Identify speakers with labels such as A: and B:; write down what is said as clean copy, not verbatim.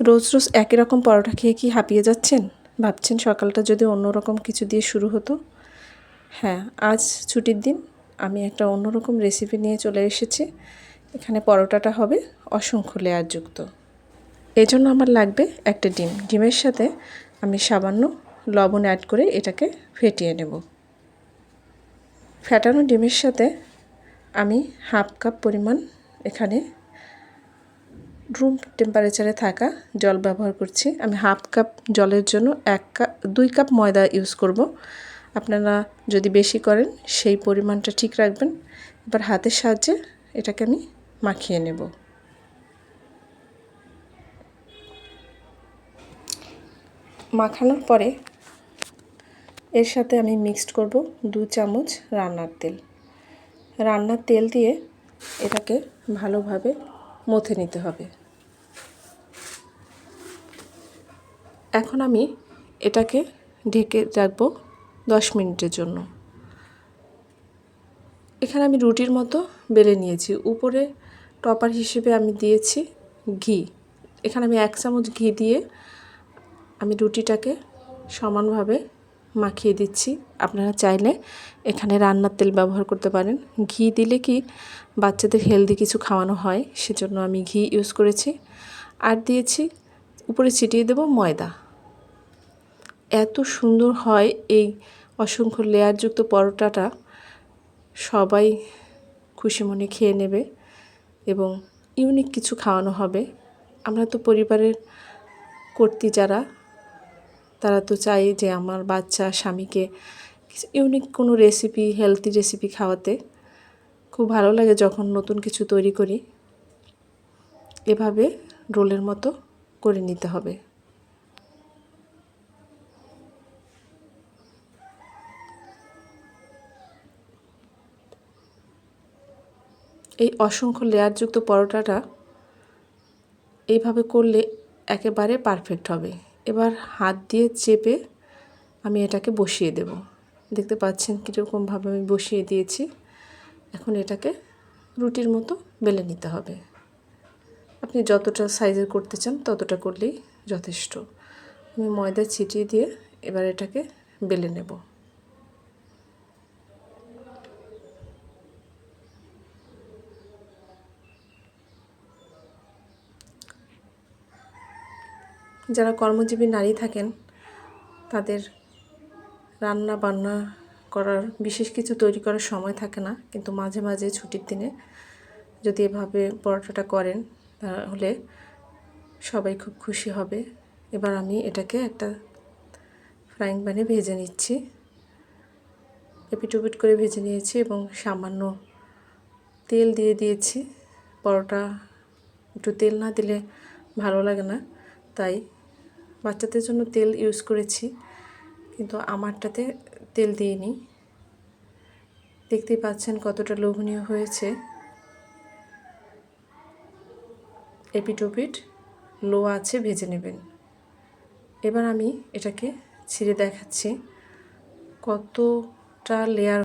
A: রোজ রোজ একই রকম পরোটা খেয়ে কি হাঁপিয়ে যাচ্ছেন? ভাবছেন সকালটা যদি অন্যরকম কিছু দিয়ে শুরু হতো? হ্যাঁ, আজ ছুটির দিন আমি একটা অন্যরকম রেসিপি নিয়ে চলে এসেছি। এখানে পরোটাটা হবে অসংখ্য লেয়ারযুক্ত। এই জন্য আমার লাগবে একটা ডিম। ডিমের সাথে আমি সামান্য লবণ অ্যাড করে এটাকে ফেটিয়ে নেব। ফেটানো ডিমের সাথে আমি হাফ কাপ পরিমাণ এখানে রুম টেম্পারেচারে থাকা জল ব্যবহার করছি। আমি হাফ কাপ জলের জন্য 2 কাপ ময়দা ইউজ করব। আপনারা যদি বেশি করেন সেই পরিমাণটা ঠিক রাখবেন। এবার হাতের সাহায্যে এটাকে আমি মাখিয়ে নেব। মাখানোর পরে এর সাথে আমি মিক্সড করব 2 চামচ রান্নার তেল। রান্নার তেল দিয়ে এটাকে ভালোভাবে মথে নিতে হবে। এখন আমি এটাকে ঢেকে রাখবো 10 মিনিটের জন্য। এখানে আমি রুটির মতো বেলে নিয়েছি। উপরে টপার হিসেবে আমি দিয়েছি ঘি। এখানে আমি 1 চামচ ঘি দিয়ে আমি রুটিটাকে সমানভাবে মাখিয়ে দিচ্ছি। আপনারা চাইলে এখানে রান্নার তেল ব্যবহার করতে পারেন। ঘি দিলে কি বাচ্চাদের হেলদি কিছু খাওয়ানো হয়, সেজন্য আমি ঘি ইউজ করেছি। আর দিয়েছি উপরে ছিটিয়ে দেব ময়দা। এত সুন্দর হয় এই অসংখ্য লেয়ারযুক্ত পরোটাটা, সবাই খুশি মনে খেয়ে নেবে এবং ইউনিক কিছু খাওয়ানো হবে। আমরা তো পরিবারের কর্ত্রী যারা, তারা তো চাই যে আমার বাচ্চা স্বামীকে ইউনিক কোনো রেসিপি, হেলদি রেসিপি খাওয়াতে। খুব ভালো লাগে যখন নতুন কিছু তৈরি করি। এভাবে রোলের মতো করে নিতে হবে। এই অসংখ্য লেয়ারযুক্ত পরোটাটা এইভাবে করলে একেবারে পারফেক্ট হবে। এবার হাত দিয়ে চেপে আমি এটাকে বসিয়ে দেব। দেখতে পাচ্ছেন কীরকমভাবে আমি বসিয়ে দিয়েছি। এখন এটাকে রুটির মতো বেলে নিতে হবে। আপনি যতটা সাইজের করতে চান ততটা করলেই যথেষ্ট। আমি ময়দা ছিটিয়ে দিয়ে এবার এটাকে বেলে নেব। যারা কর্মজীবী নারী থাকেন তাদের রান্না বান্না করার, বিশেষ কিছু তৈরি করার সময় থাকে না, কিন্তু মাঝে মাঝে ছুটির দিনে যদি এভাবে পরোটাটা করেন তাহলে সবাই খুব খুশি হবে। এবার আমি এটাকে একটা ফ্রাইং প্যানে ভেজে নিচ্ছি। এপিট ওপিট করে ভেজে নিয়েছি এবং সামান্য তেল দিয়ে দিয়েছি। পরোটা একটু তেল না দিলে ভালো লাগে না, তাই বাচ্চাদের জন্য তেল ইউজ করেছি, কিন্তু আমারটাতে তেল দিইনি। দেখতেই পাচ্ছেন কতটা লোভনীয় হয়েছে। এপিট ওপিট লো আছে ভেজে নেবেন। এবার আমি এটাকে ছিঁড়ে দেখাচ্ছি কতটা লেয়ার